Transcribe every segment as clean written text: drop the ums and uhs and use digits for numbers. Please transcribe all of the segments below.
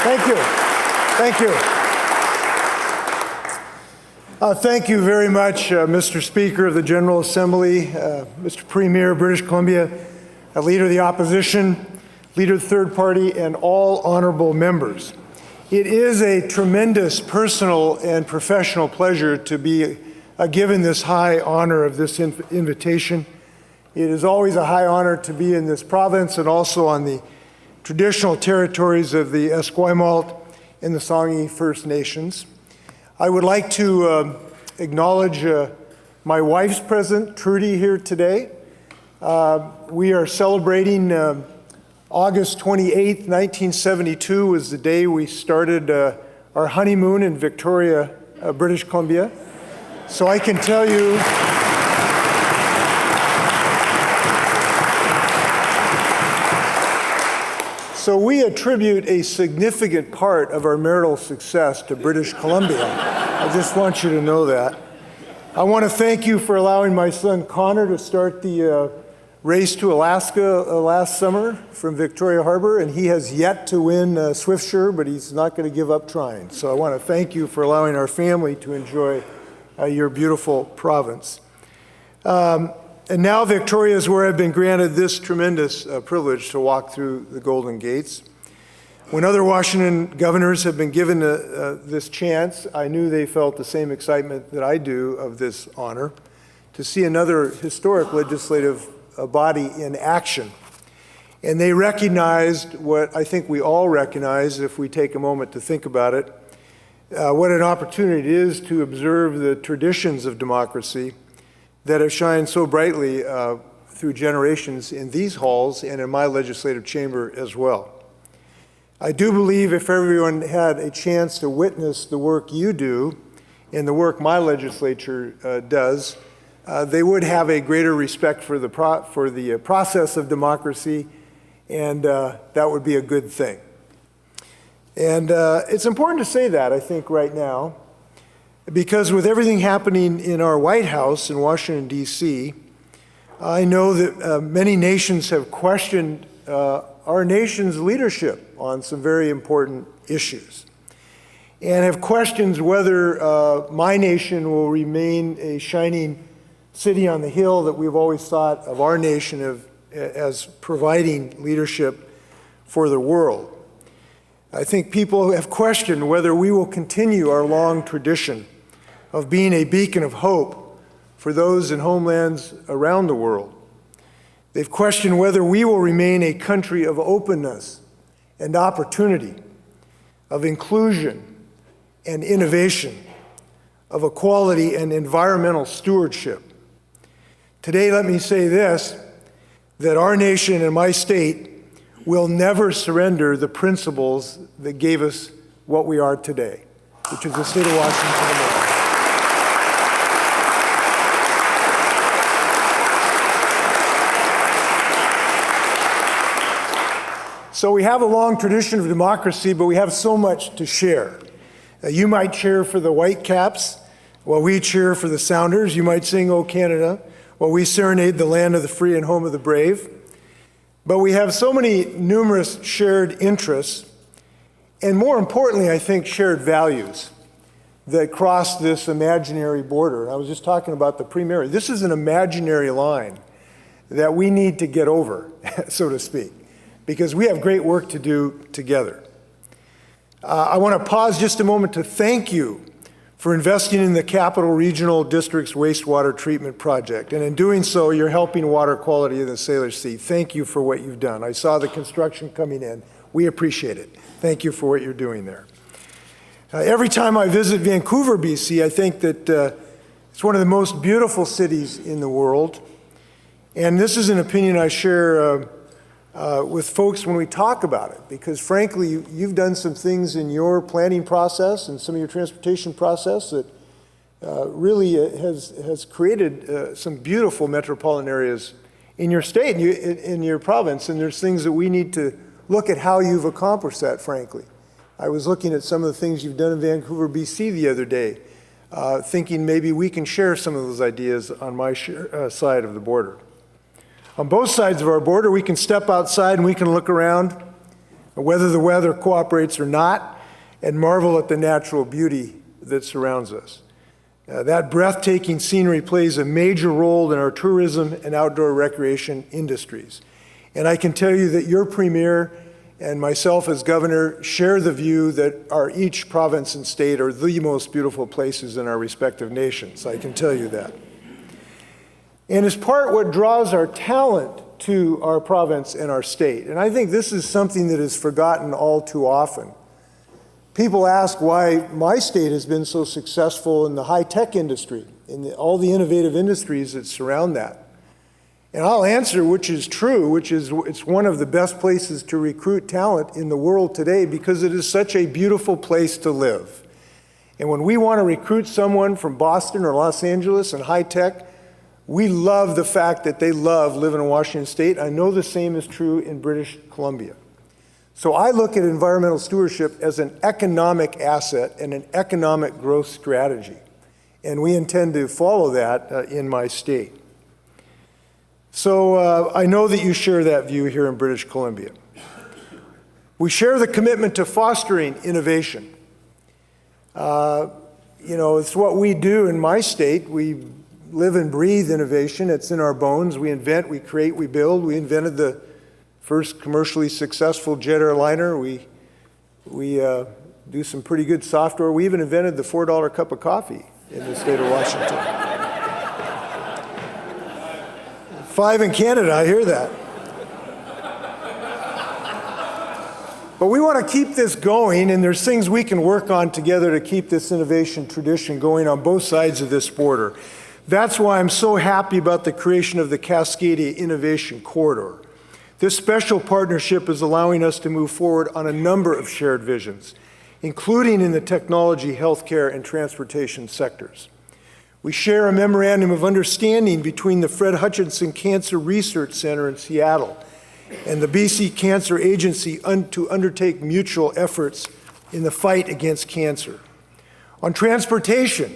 Thank you. Thank you. Thank you very much, Mr. Speaker of the General Assembly, Mr. Premier of British Columbia, Leader of the Opposition, Leader of the Third Party, and all honorable members. It is a tremendous personal and professional pleasure to be given this high honor of this invitation. It is always a high honor to be in this province and also on the traditional territories of the Esquimalt and the Songhees First Nations. I would like to acknowledge my wife's present, Trudy, here today. We are celebrating August 28th, 1972 was the day we started our honeymoon in Victoria, British Columbia. So I can tell you, so we attribute a significant part of our marital success to British Columbia. I just want you to know that. I want to thank you for allowing my son Connor to start the race to Alaska last summer from Victoria Harbor, and he has yet to win Swiftsure, but he's not going to give up trying. So I want to thank you for allowing our family to enjoy your beautiful province. And now Victoria is where I've been granted this tremendous privilege to walk through the Golden Gates. When other Washington governors have been given this chance, I knew they felt the same excitement that I do of this honor to see another historic legislative body in action. And they recognized what I think we all recognize if we take a moment to think about it, what an opportunity it is to observe the traditions of democracy that have shined so brightly through generations in these halls and in my legislative chamber as well. I do believe if everyone had a chance to witness the work you do and the work my legislature does, they would have a greater respect for the process of democracy, and that would be a good thing. And it's important to say that, I think, right now, because with everything happening in our White House in Washington, D.C., I know that many nations have questioned our nation's leadership on some very important issues and have questioned whether my nation will remain a shining city on the hill that we've always thought of our nation as providing leadership for the world. I think people have questioned whether we will continue our long tradition of being a beacon of hope for those in homelands around the world. They've questioned whether we will remain a country of openness and opportunity, of inclusion and innovation, of equality and environmental stewardship. Today, let me say this, that our nation and my state will never surrender the principles that gave us what we are today, which is the state of Washington. So we have a long tradition of democracy, but we have so much to share. You might cheer for the Whitecaps, while we cheer for the Sounders. You might sing "O Canada," while we serenade the land of the free and home of the brave. But we have so many numerous shared interests, and more importantly, I think, shared values that cross this imaginary border. I was just talking about the Premier. This is an imaginary line that we need to get over, so to speak, because we have great work to do together. I want to pause just a moment to thank you for investing in the Capital Regional District's wastewater treatment project. And in doing so, you're helping water quality in the Salish Sea. Thank you for what you've done. I saw the construction coming in. We appreciate it. Thank you for what you're doing there. Every time I visit Vancouver, BC, I think that it's one of the most beautiful cities in the world. And this is an opinion I share with folks when we talk about it, because frankly, you've done some things in your planning process and some of your transportation process that really has created some beautiful metropolitan areas in your state, in your province, and there's things that we need to look at how you've accomplished that, frankly. I was looking at some of the things you've done in Vancouver, BC the other day, thinking maybe we can share some of those ideas on my side of the border. On both sides of our border, we can step outside and we can look around. whether the weather cooperates or not, and marvel at the natural beauty that surrounds us. That breathtaking scenery plays a major role in our tourism and outdoor recreation industries. And I can tell you that your Premier and myself as Governor share the view that each province and state are the most beautiful places in our respective nations. I can tell you that. And it's part what draws our talent to our province and our state. And I think this is something that is forgotten all too often. People ask why my state has been so successful in the high-tech industry, in all the innovative industries that surround that. And I'll answer which is true, which is it's one of the best places to recruit talent in the world today because it is such a beautiful place to live. And when we want to recruit someone from Boston or Los Angeles in high-tech, we love the fact that they love living in Washington State. I know the same is true in British Columbia. So I look at environmental stewardship as an economic asset and an economic growth strategy. And we intend to follow that in my state. So I know that you share that view here in British Columbia. We share the commitment to fostering innovation. It's what we do in my state. We live and breathe innovation. It's in our bones. We invent, we create, we build. We invented the first commercially successful jet airliner. We do some pretty good software. We even invented the $4 cup of coffee in the state of Washington. 5 in Canada, I hear that. But we want to keep this going, and there's things we can work on together to keep this innovation tradition going on both sides of this border. That's why I'm so happy about the creation of the Cascadia Innovation Corridor. This special partnership is allowing us to move forward on a number of shared visions, including in the technology, healthcare, and transportation sectors. We share a memorandum of understanding between the Fred Hutchinson Cancer Research Center in Seattle and the BC Cancer Agency to undertake mutual efforts in the fight against cancer. On transportation,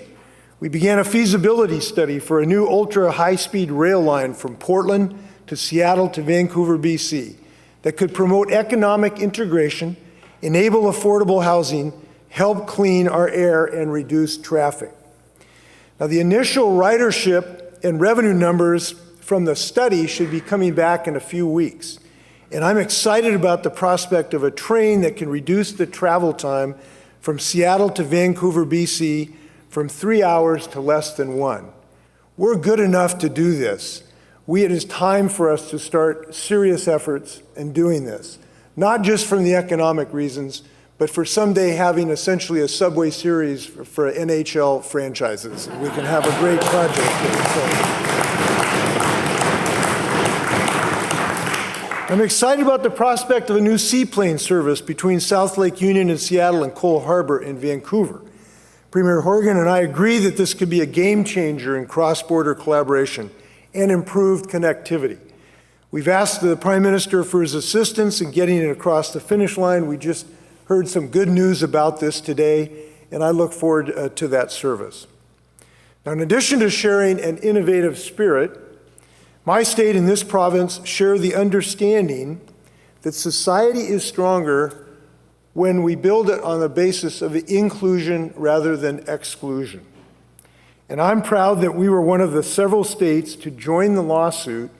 we began a feasibility study for a new ultra-high-speed rail line from Portland to Seattle to Vancouver, BC, that could promote economic integration, enable affordable housing, help clean our air, and reduce traffic. Now, the initial ridership and revenue numbers from the study should be coming back in a few weeks. And I'm excited about the prospect of a train that can reduce the travel time from Seattle to Vancouver, BC, from 3 hours to less than 1. We're good enough to do this. It is time for us to start serious efforts in doing this, not just from the economic reasons, but for someday having essentially a Subway series for NHL franchises. We can have a great project here. I'm excited about the prospect of a new seaplane service between South Lake Union in Seattle and Cole Harbour in Vancouver. Premier Horgan and I agree that this could be a game changer in cross-border collaboration and improved connectivity. We've asked the Prime Minister for his assistance in getting it across the finish line. We just heard some good news about this today, and I look forward to that service. Now, in addition to sharing an innovative spirit, my state and this province share the understanding that society is stronger when we build it on the basis of inclusion rather than exclusion. And I'm proud that we were one of the several states to join the lawsuit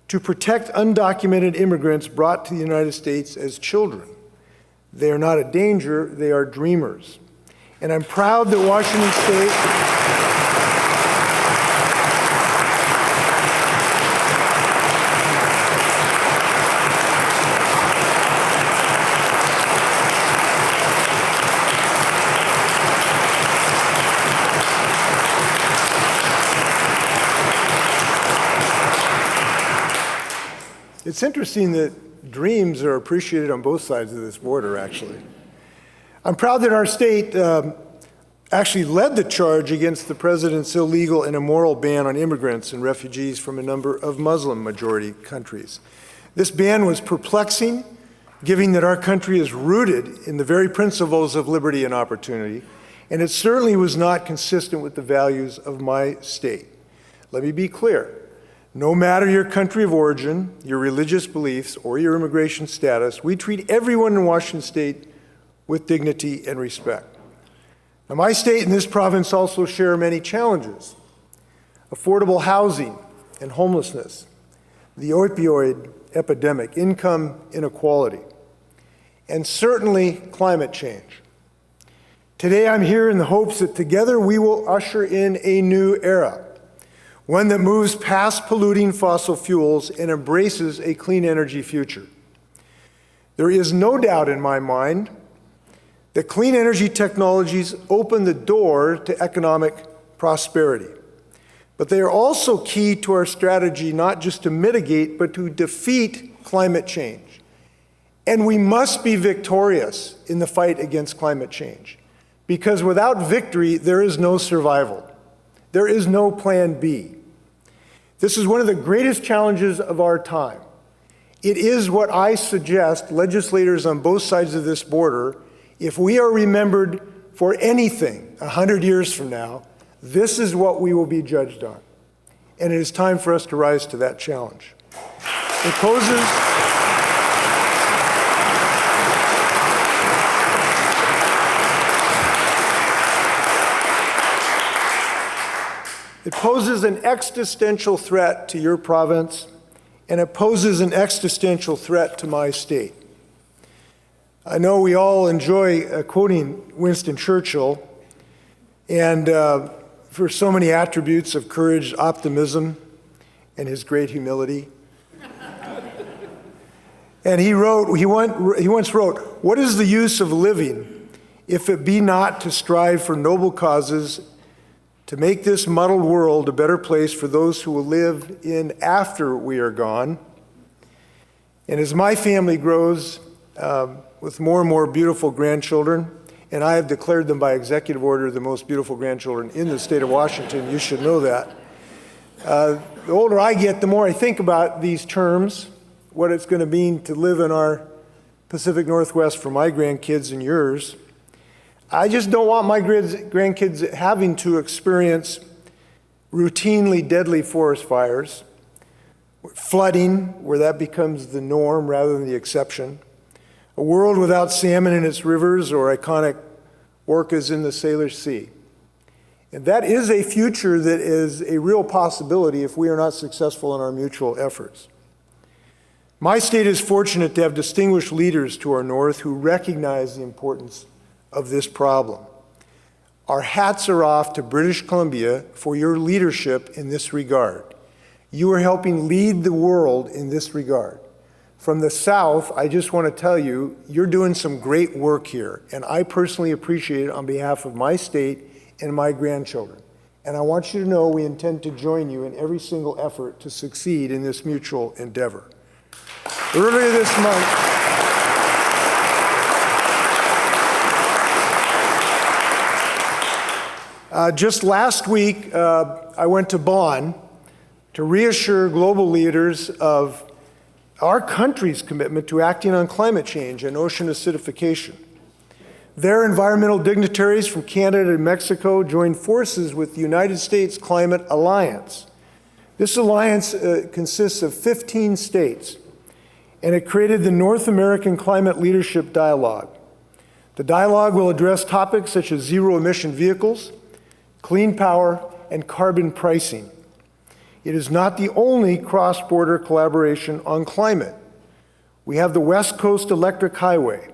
to protect undocumented immigrants brought to the United States as children. They are not a danger, they are dreamers. And I'm proud that Washington State It's interesting that dreams are appreciated on both sides of this border, actually. I'm proud that our state actually led the charge against the president's illegal and immoral ban on immigrants and refugees from a number of Muslim-majority countries. This ban was perplexing, given that our country is rooted in the very principles of liberty and opportunity, and it certainly was not consistent with the values of my state. Let me be clear. No matter your country of origin, your religious beliefs, or your immigration status, we treat everyone in Washington State with dignity and respect. Now, my state and this province also share many challenges: affordable housing and homelessness, the opioid epidemic, income inequality, and certainly climate change. Today, I'm here in the hopes that together we will usher in a new era, one that moves past polluting fossil fuels and embraces a clean energy future. There is no doubt in my mind that clean energy technologies open the door to economic prosperity, but they are also key to our strategy not just to mitigate, but to defeat climate change. And we must be victorious in the fight against climate change, because without victory, there is no survival. There is no plan B. This is one of the greatest challenges of our time. It is what I suggest legislators on both sides of this border, if we are remembered for anything 100 years from now, this is what we will be judged on. And it is time for us to rise to that challenge. It poses an existential threat to your province, and it poses an existential threat to my state. I know we all enjoy quoting Winston Churchill, and for so many attributes of courage, optimism, and his great humility. And he once wrote, "What is the use of living if it be not to strive for noble causes, to make this muddled world a better place for those who will live in after we are gone?" And as my family grows with more and more beautiful grandchildren, and I have declared them by executive order the most beautiful grandchildren in the state of Washington, you should know that. The older I get, the more I think about these terms, what it's going to mean to live in our Pacific Northwest for my grandkids and yours. I just don't want my grandkids having to experience routinely deadly forest fires, flooding, where that becomes the norm rather than the exception, a world without salmon in its rivers or iconic orcas in the Salish Sea. And that is a future that is a real possibility if we are not successful in our mutual efforts. My state is fortunate to have distinguished leaders to our north who recognize the importance of this problem. Our hats are off to British Columbia for your leadership in this regard. You are helping lead the world in this regard. From the South, I just want to tell you, you're doing some great work here, and I personally appreciate it on behalf of my state and my grandchildren. And I want you to know we intend to join you in every single effort to succeed in this mutual endeavor. Earlier this month, just last week, I went to Bonn to reassure global leaders of our country's commitment to acting on climate change and ocean acidification. Their environmental dignitaries from Canada and Mexico joined forces with the United States Climate Alliance. This alliance consists of 15 states, and it created the North American Climate Leadership Dialogue. The dialogue will address topics such as zero-emission vehicles, clean power, and carbon pricing. It is not the only cross-border collaboration on climate. We have the West Coast Electric Highway,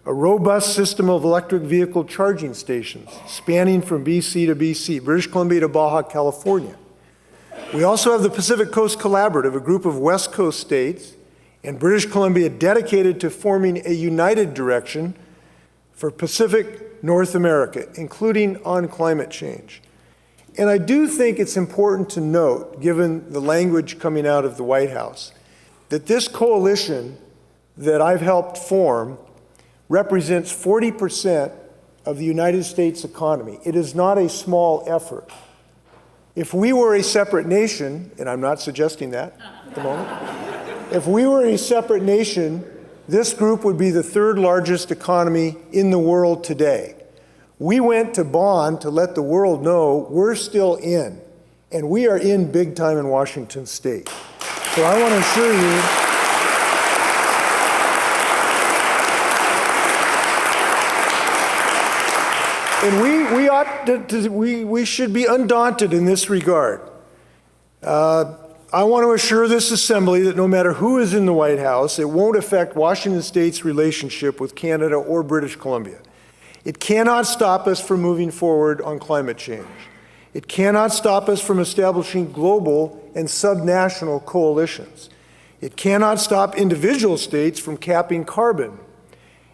a robust system of electric vehicle charging stations spanning from BC to BC, British Columbia to Baja California. We also have the Pacific Coast Collaborative, a group of West Coast states and British Columbia dedicated to forming a united direction for Pacific North America, including on climate change. And I do think it's important to note, given the language coming out of the White House, that this coalition that I've helped form represents 40% of the United States economy. It is not a small effort. If we were a separate nation, and I'm not suggesting that at the moment, if we were a separate nation, this group would be the third largest economy in the world today. We went to Bonn to let the world know we're still in, And we are in big time in Washington State. So I want to assure you, and we should be undaunted in this regard. I want to assure this assembly that no matter who is in the White House, it won't affect Washington State's relationship with Canada or British Columbia. It cannot stop us from moving forward on climate change. It cannot stop us from establishing global and subnational coalitions. It cannot stop individual states from capping carbon.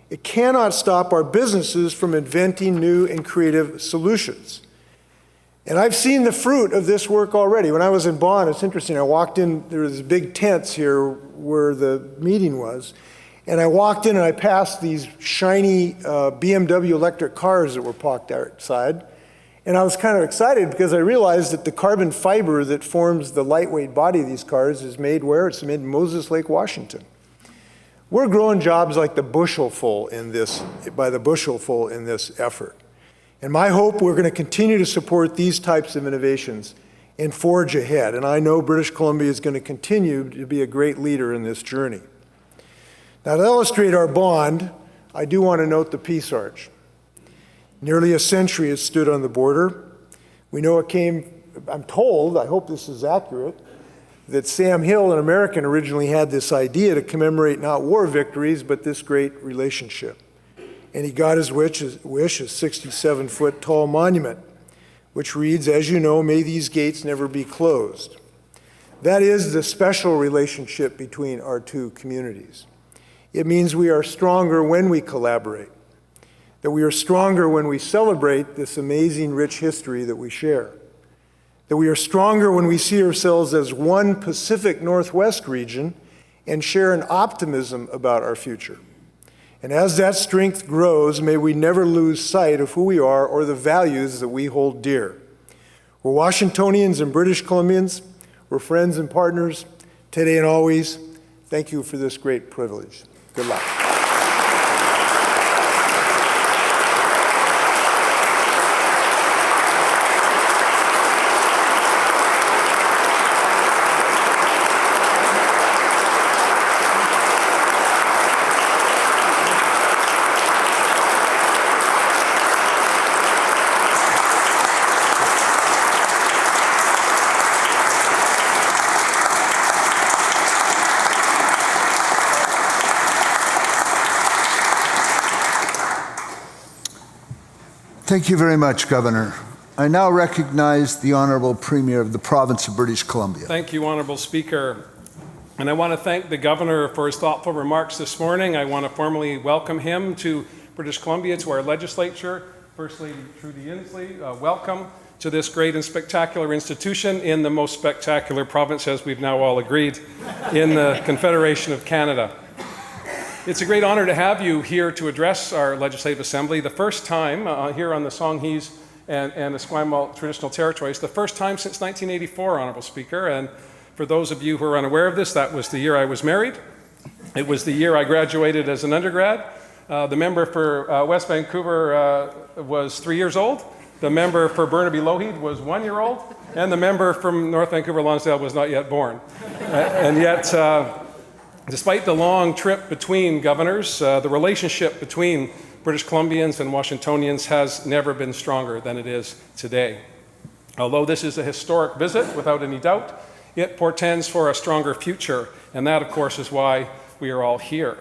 It cannot stop our businesses from inventing new and creative solutions. And I've seen the fruit of this work already. When I was in Bonn, it's interesting, I walked in, there was big tents here where the meeting was, and I walked in and I passed these shiny BMW electric cars that were parked outside, and I was kind of excited because I realized that the carbon fiber that forms the lightweight body of these cars is made where? It's made in Moses Lake, Washington. We're growing jobs like the bushelful in this, by the bushelful in this effort. And my hope, we're going to continue to support these types of innovations and forge ahead. And I know British Columbia is going to continue to be a great leader in this journey. Now, to illustrate our bond, I do want to note the Peace Arch. Nearly a century it stood on the border. We know it came, I'm told, I hope this is accurate, that Sam Hill, an American, originally had this idea to commemorate not war victories, but this great relationship. And he got his wish, a 67-foot tall monument, which reads, "As you know, may these gates never be closed." That is the special relationship between our two communities. It means we are stronger when we collaborate, that we are stronger when we celebrate this amazing, rich history that we share, that we are stronger when we see ourselves as one Pacific Northwest region and share an optimism about our future. And as that strength grows, may we never lose sight of who we are or the values that we hold dear. We're Washingtonians and British Columbians. We're friends and partners today and always. Thank you for this great privilege. Good luck. Thank you very much, Governor. I now recognize the Honourable Premier of the Province of British Columbia. Thank you, Honourable Speaker. And I want to thank the Governor for his thoughtful remarks this morning. I want to formally welcome him to British Columbia, to our legislature. First Lady Trudy Inslee, welcome to this great and spectacular institution in the most spectacular province, as we've now all agreed, in the Confederation of Canada. It's a great honor to have you here to address our Legislative Assembly, the first time here on the Songhees and Esquimalt traditional territories, the first time since 1984, Honourable Speaker. And for those of you who are unaware of this, that was the year I was married. It was the year I graduated as an undergrad. The member for West Vancouver was 3 years old. The member for Burnaby Lougheed was 1 year old. And the member from North Vancouver Lonsdale was not yet born. And yet, despite the long trip between governors, the relationship between British Columbians and Washingtonians has never been stronger than it is today. Although this is a historic visit, without any doubt, it portends for a stronger future, and that, of course, is why we are all here.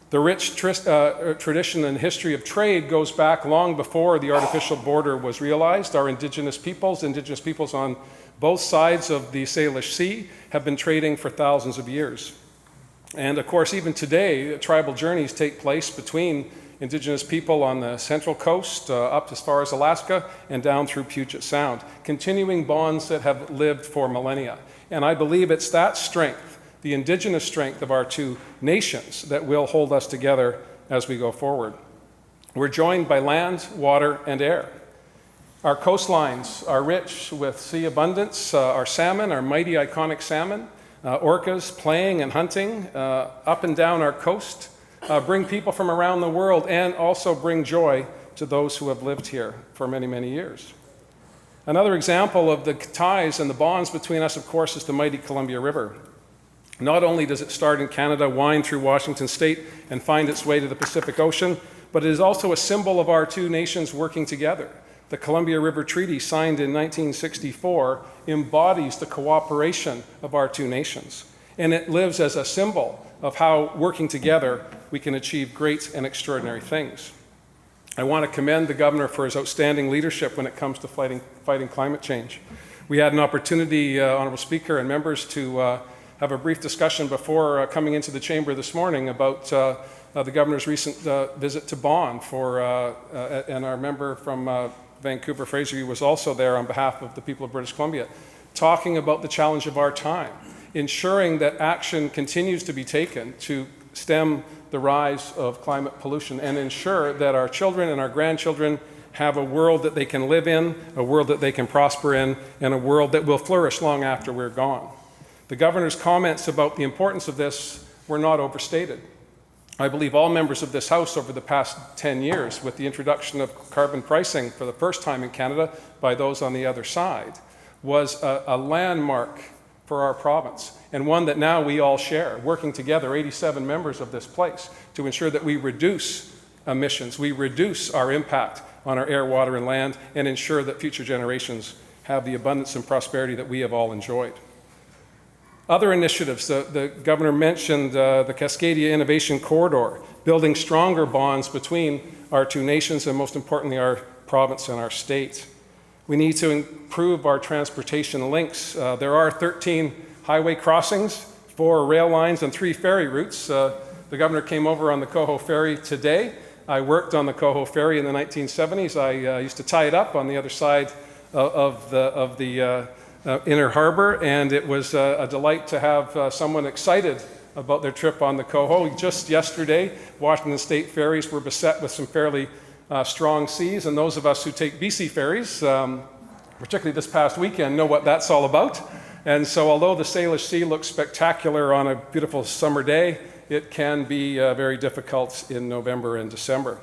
The rich tradition and history of trade goes back long before the artificial border was realized. Our Indigenous peoples on both sides of the Salish Sea, have been trading for thousands of years. And of course, even today, tribal journeys take place between Indigenous people on the Central Coast, up as far as Alaska, and down through Puget Sound, continuing bonds that have lived for millennia. And I believe it's that strength, the Indigenous strength of our two nations, that will hold us together as we go forward. We're joined by land, water, and air. Our coastlines are rich with sea abundance, our salmon, our mighty iconic salmon, orcas playing and hunting up and down our coast, bring people from around the world and also bring joy to those who have lived here for many, many years. Another example of the ties and the bonds between us, of course, is the mighty Columbia River. Not only does it start in Canada, wind through Washington State, and find its way to the Pacific Ocean, but it is also a symbol of our two nations working together. The Columbia River Treaty, signed in 1964, embodies the cooperation of our two nations. And it lives as a symbol of how, working together, we can achieve great and extraordinary things. I want to commend the governor for his outstanding leadership when it comes to fighting climate change. We had an opportunity, Honourable Speaker and members, to have a brief discussion before coming into the chamber this morning about the governor's recent visit to Bonn and our member from Vancouver, Fraserview, was also there on behalf of the people of British Columbia, talking about the challenge of our time, ensuring that action continues to be taken to stem the rise of climate pollution and ensure that our children and our grandchildren have a world that they can live in, a world that they can prosper in, and a world that will flourish long after we're gone. The governor's comments about the importance of this were not overstated. I believe all members of this House over the past 10 years, with the introduction of carbon pricing for the first time in Canada by those on the other side, was a landmark for our province, and one that now we all share, working together, 87 members of this place, to ensure that we reduce emissions, we reduce our impact on our air, water, and land, and ensure that future generations have the abundance and prosperity that we have all enjoyed. Other initiatives, the governor mentioned the Cascadia Innovation Corridor, building stronger bonds between our two nations and, most importantly, our province and our state. We need to improve our transportation links. There are 13 highway crossings, 4 rail lines, and 3 ferry routes. The governor came over on the Coho Ferry today. I worked on the Coho Ferry in the 1970s. I used to tie it up on the other side of the inner harbor, and it was a delight to have someone excited about their trip on the Coho. Just yesterday, Washington State ferries were beset with some fairly strong seas, and those of us who take BC ferries, particularly this past weekend, know what that's all about. And so although the Salish Sea looks spectacular on a beautiful summer day, it can be very difficult in November and December.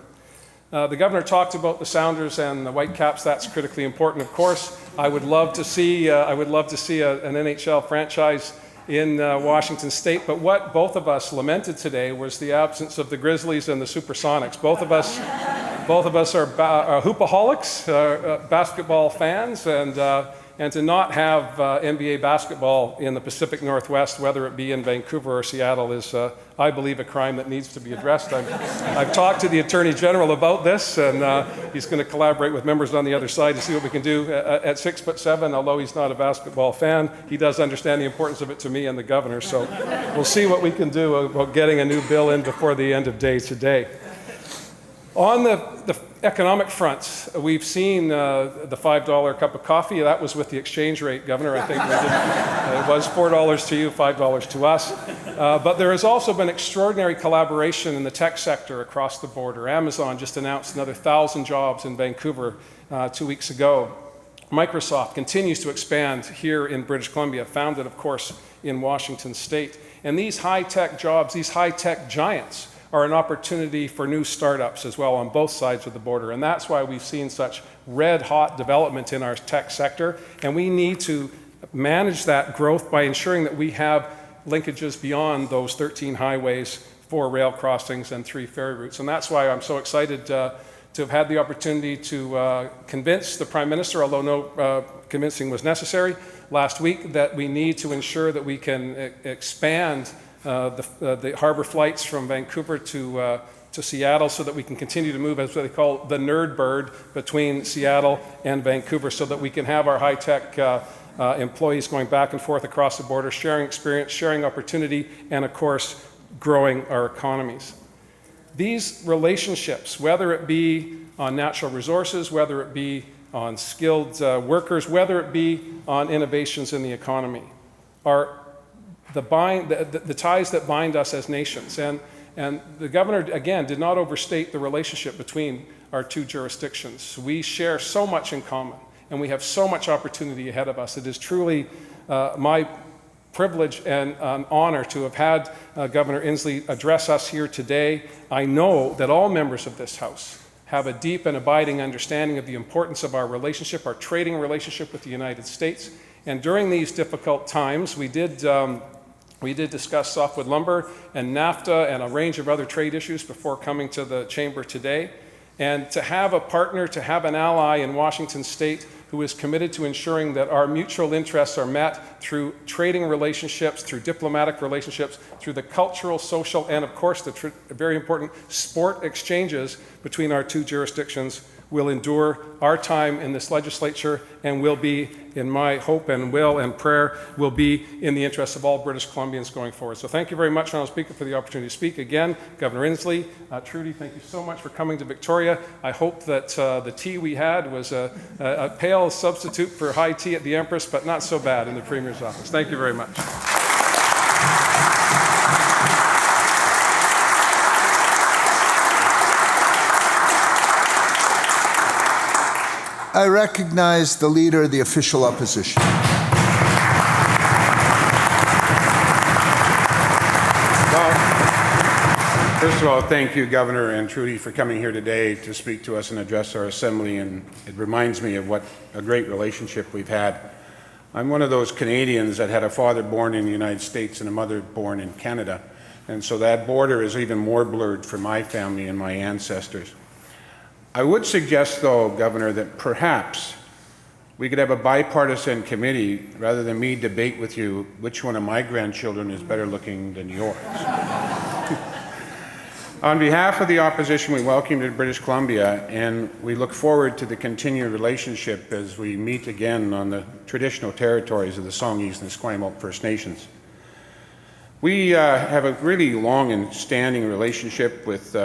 The governor talked about the Sounders and the Whitecaps. That's critically important, of course. I would love to see an NHL franchise in Washington State, but what both of us lamented today was the absence of the Grizzlies and the Supersonics. Both of us are hoopaholics, basketball fans, and to not have NBA basketball in the Pacific Northwest, whether it be in Vancouver or Seattle, is, I believe, a crime that needs to be addressed. I've talked to the Attorney General about this, and he's going to collaborate with members on the other side to see what we can do. At 6'7", although he's not a basketball fan, he does understand the importance of it to me and the governor, so we'll see what we can do about getting a new bill in before the end of day today. On the economic front, we've seen the $5 cup of coffee. That was with the exchange rate, Governor. I think it was $4 to you, $5 to us. But there has also been extraordinary collaboration in the tech sector across the border. Amazon just announced another 1,000 jobs in Vancouver 2 weeks ago. Microsoft continues to expand here in British Columbia, founded, of course, in Washington State. And these high-tech jobs, these high-tech giants, are an opportunity for new startups as well on both sides of the border. And that's why we've seen such red-hot development in our tech sector. And we need to manage that growth by ensuring that we have linkages beyond those 13 highways, 4 rail crossings, and 3 ferry routes. And that's why I'm so excited to have had the opportunity to convince the Prime Minister, although no convincing was necessary, last week, that we need to ensure that we can expand the harbor flights from Vancouver to Seattle, so that we can continue to move, as what they call the nerd bird, between Seattle and Vancouver, so that we can have our high-tech employees going back and forth across the border, sharing experience, sharing opportunity, and of course, growing our economies. These relationships, whether it be on natural resources, whether it be on skilled workers, whether it be on innovations in the economy, are the ties that bind us as nations. And the governor, again, did not overstate the relationship between our two jurisdictions. We share so much in common, and we have so much opportunity ahead of us. It is truly my privilege and an honor to have had Governor Inslee address us here today. I know that all members of this House have a deep and abiding understanding of the importance of our relationship, our trading relationship with the United States. And during these difficult times, we did discuss softwood lumber and NAFTA and a range of other trade issues before coming to the chamber today. And to have a partner, to have an ally in Washington State who is committed to ensuring that our mutual interests are met through trading relationships, through diplomatic relationships, through the cultural, social, and of course the very important sport exchanges between our two jurisdictions will endure our time in this legislature and will be, in my hope and will and prayer, will be in the interests of all British Columbians going forward. So thank you very much, Honourable Speaker, for the opportunity to speak. Again, Governor Inslee, Trudy, thank you so much for coming to Victoria. I hope that the tea we had was a pale substitute for high tea at the Empress, but not so bad in the Premier's office. Thank you very much. I recognize the Leader of the Official Opposition. Well, first of all, thank you, Governor and Trudy, for coming here today to speak to us and address our Assembly, and it reminds me of what a great relationship we've had. I'm one of those Canadians that had a father born in the United States and a mother born in Canada, and so that border is even more blurred for my family and my ancestors. I would suggest, though, Governor, that perhaps we could have a bipartisan committee rather than me debate with you which one of my grandchildren is better looking than yours. On behalf of the opposition, we welcome you to British Columbia, and we look forward to the continued relationship as we meet again on the traditional territories of the Songhees and Esquimalt First Nations. We have a really long and standing relationship with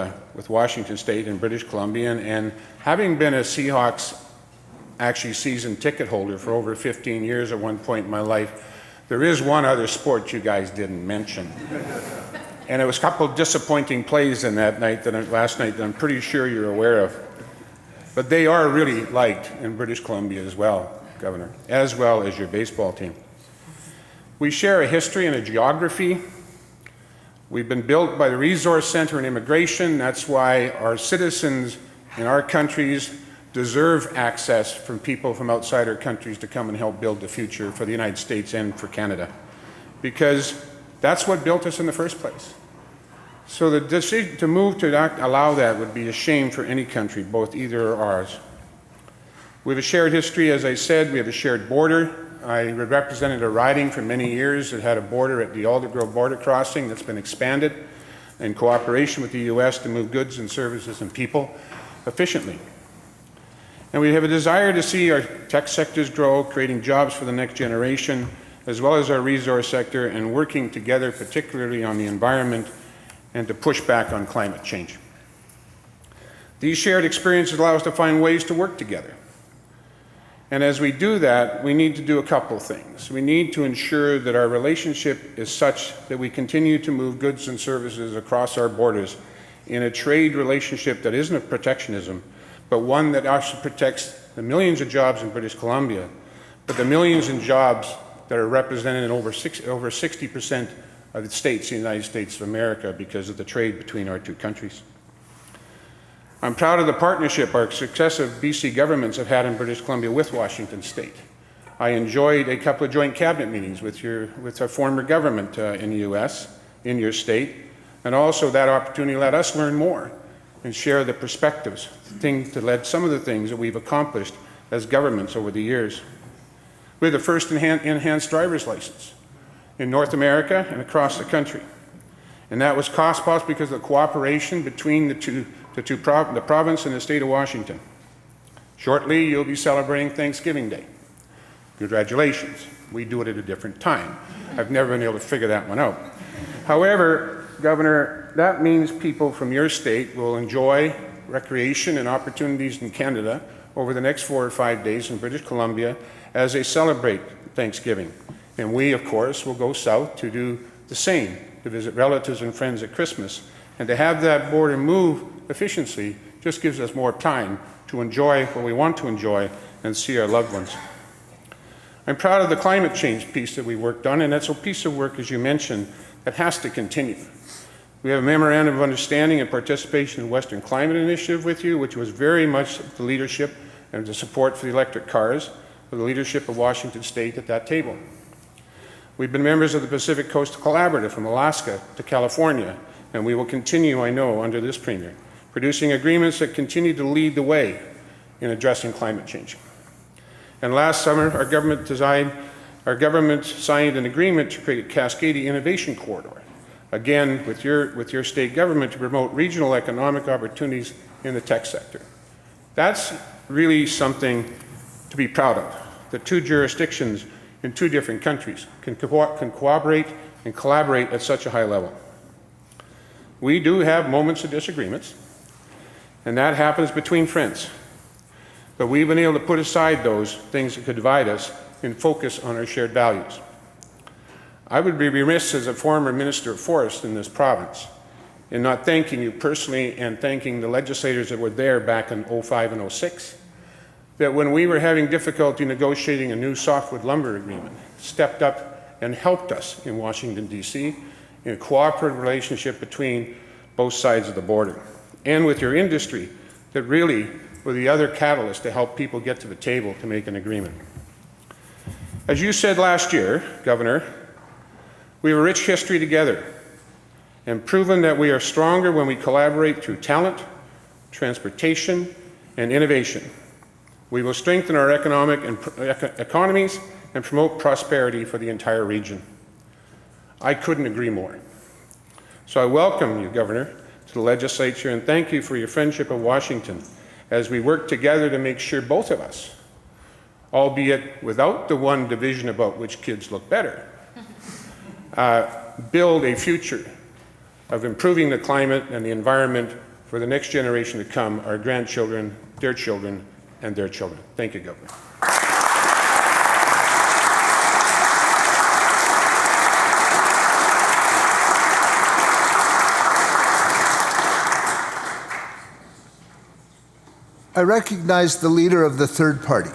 Washington State and British Columbia, and having been a Seahawks season ticket holder for over 15 years at one point in my life, there is one other sport you guys didn't mention. And it was a couple of disappointing plays in that night, last night, that I'm pretty sure you're aware of. But they are really liked in British Columbia as well, Governor, as well as your baseball team. We share a history and a geography. We've been built by the Resource Center and Immigration. That's why our citizens in our countries deserve access from people from outside our countries to come and help build the future for the United States and for Canada, because that's what built us in the first place. So the decision to move to not allow that would be a shame for any country, both either or ours. We have a shared history, as I said. We have a shared border. I represented a riding for many years that had a border at the Aldergrove border crossing that's been expanded in cooperation with the U.S. to move goods and services and people efficiently. And we have a desire to see our tech sectors grow, creating jobs for the next generation, as well as our resource sector, and working together, particularly on the environment, and to push back on climate change. These shared experiences allow us to find ways to work together. And as we do that, we need to do a couple things. We need to ensure that our relationship is such that we continue to move goods and services across our borders in a trade relationship that isn't a protectionism, but one that actually protects the millions of jobs in British Columbia, but the millions of jobs that are represented in over 60% of the states in the United States of America because of the trade between our two countries. I'm proud of the partnership our successive BC governments have had in British Columbia with Washington State. I enjoyed a couple of joint cabinet meetings with our former government in the U.S., in your state, and also that opportunity let us learn more and share the perspectives, things that led some of the things that we've accomplished as governments over the years. We're the first enhanced driver's license in North America and across the country. And that was possible because of the cooperation between the province and the state of Washington. Shortly, you'll be celebrating Thanksgiving Day. Congratulations. We do it at a different time. I've never been able to figure that one out. However, Governor, that means people from your state will enjoy recreation and opportunities in Canada over the next 4 or 5 days in British Columbia as they celebrate Thanksgiving. And we, of course, will go south to do the same, to visit relatives and friends at Christmas. And to have that border move efficiently just gives us more time to enjoy what we want to enjoy and see our loved ones. I'm proud of the climate change piece that we worked on, and that's a piece of work, as you mentioned, that has to continue. We have a memorandum of understanding and participation in the Western Climate Initiative with you, which was very much the leadership and the support for the electric cars, for the leadership of Washington State at that table. We've been members of the Pacific Coast Collaborative from Alaska to California, and we will continue, I know, under this Premier, producing agreements that continue to lead the way in addressing climate change. And last summer, our government signed an agreement to create a Cascadia Innovation Corridor, again with your state government, to promote regional economic opportunities in the tech sector. That's really something to be proud of. The two jurisdictions in two different countries can cooperate and collaborate at such a high level. We do have moments of disagreements, and that happens between friends. But we've been able to put aside those things that could divide us and focus on our shared values. I would be remiss as a former Minister of Forest in this province in not thanking you personally and thanking the legislators that were there back in 05 and 06, that when we were having difficulty negotiating a new softwood lumber agreement, stepped up and helped us in Washington, D.C., in a cooperative relationship between both sides of the border, and with your industry that really were the other catalyst to help people get to the table to make an agreement. As you said last year, Governor, we have a rich history together and proven that we are stronger when we collaborate through talent, transportation, and innovation. We will strengthen our economies and promote prosperity for the entire region. I couldn't agree more. So I welcome you, Governor, to the legislature and thank you for your friendship of Washington as we work together to make sure both of us, albeit without the one division about which kids look better, build a future of improving the climate and the environment for the next generation to come, our grandchildren, their children, and their children. Thank you, Governor. I recognize the leader of the third party.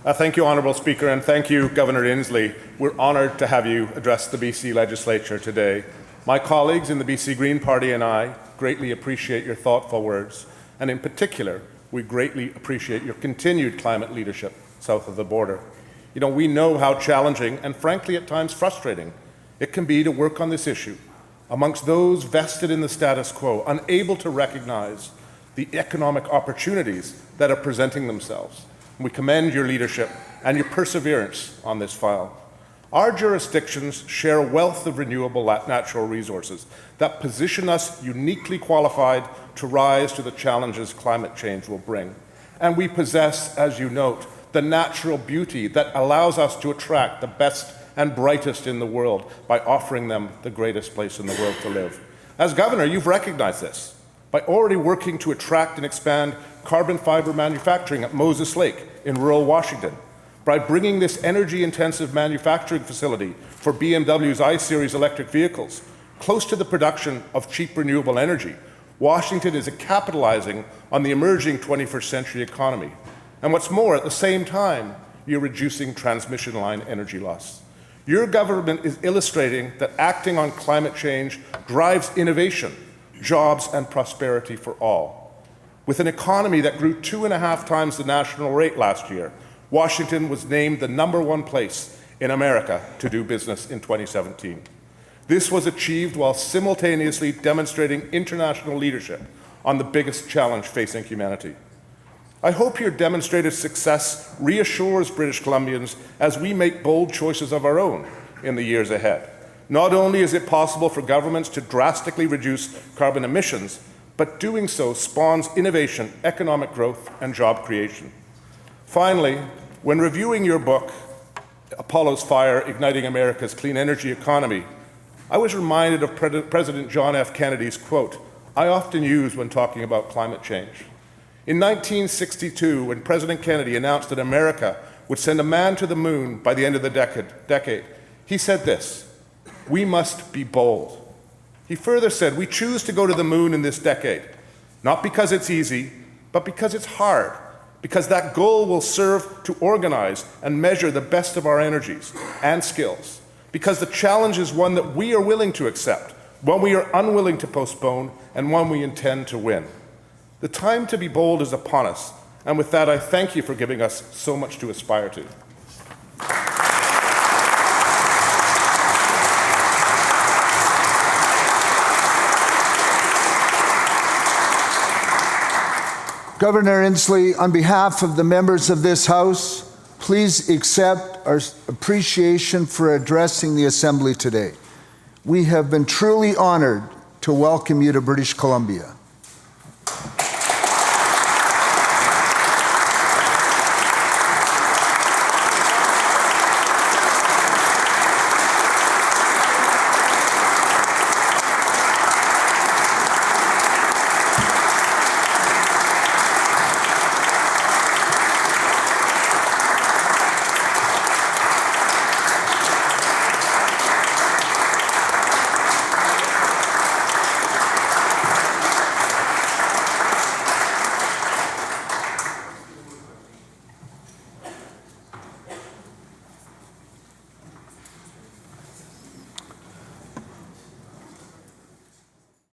Thank you, Honourable Speaker, and thank you, Governor Inslee. We're honoured to have you address the BC Legislature today. My colleagues in the BC Green Party and I greatly appreciate your thoughtful words, and in particular, we greatly appreciate your continued climate leadership south of the border. You know, we know how challenging and frankly at times frustrating it can be to work on this issue amongst those vested in the status quo, unable to recognize the economic opportunities that are presenting themselves. We commend your leadership and your perseverance on this file. Our jurisdictions share a wealth of renewable natural resources that position us uniquely qualified to rise to the challenges climate change will bring. And we possess, as you note, the natural beauty that allows us to attract the best and brightest in the world by offering them the greatest place in the world to live. As Governor, you've recognized this by already working to attract and expand carbon fiber manufacturing at Moses Lake in rural Washington, by bringing this energy-intensive manufacturing facility for BMW's I-Series electric vehicles close to the production of cheap renewable energy. Washington is capitalizing on the emerging 21st century economy. And what's more, at the same time, you're reducing transmission line energy loss. Your government is illustrating that acting on climate change drives innovation, jobs, and prosperity for all. With an economy that grew 2.5 times the national rate last year, Washington was named the #1 place in America to do business in 2017. This was achieved while simultaneously demonstrating international leadership on the biggest challenge facing humanity. I hope your demonstrated success reassures British Columbians as we make bold choices of our own in the years ahead. Not only is it possible for governments to drastically reduce carbon emissions, but doing so spawns innovation, economic growth, and job creation. Finally, when reviewing your book, Apollo's Fire, Igniting America's Clean Energy Economy, I was reminded of President John F. Kennedy's quote I often use when talking about climate change. In 1962, when President Kennedy announced that America would send a man to the moon by the end of the decade, he said this: "We must be bold." He further said, "We choose to go to the moon in this decade, not because it's easy, but because it's hard, because that goal will serve to organize and measure the best of our energies and skills, because the challenge is one that we are willing to accept, one we are unwilling to postpone, and one we intend to win. The time to be bold is upon us, and with that, I thank you for giving us so much to aspire to. Governor Inslee, on behalf of the members of this House, please accept our appreciation for addressing the Assembly today. We have been truly honored to welcome you to British Columbia.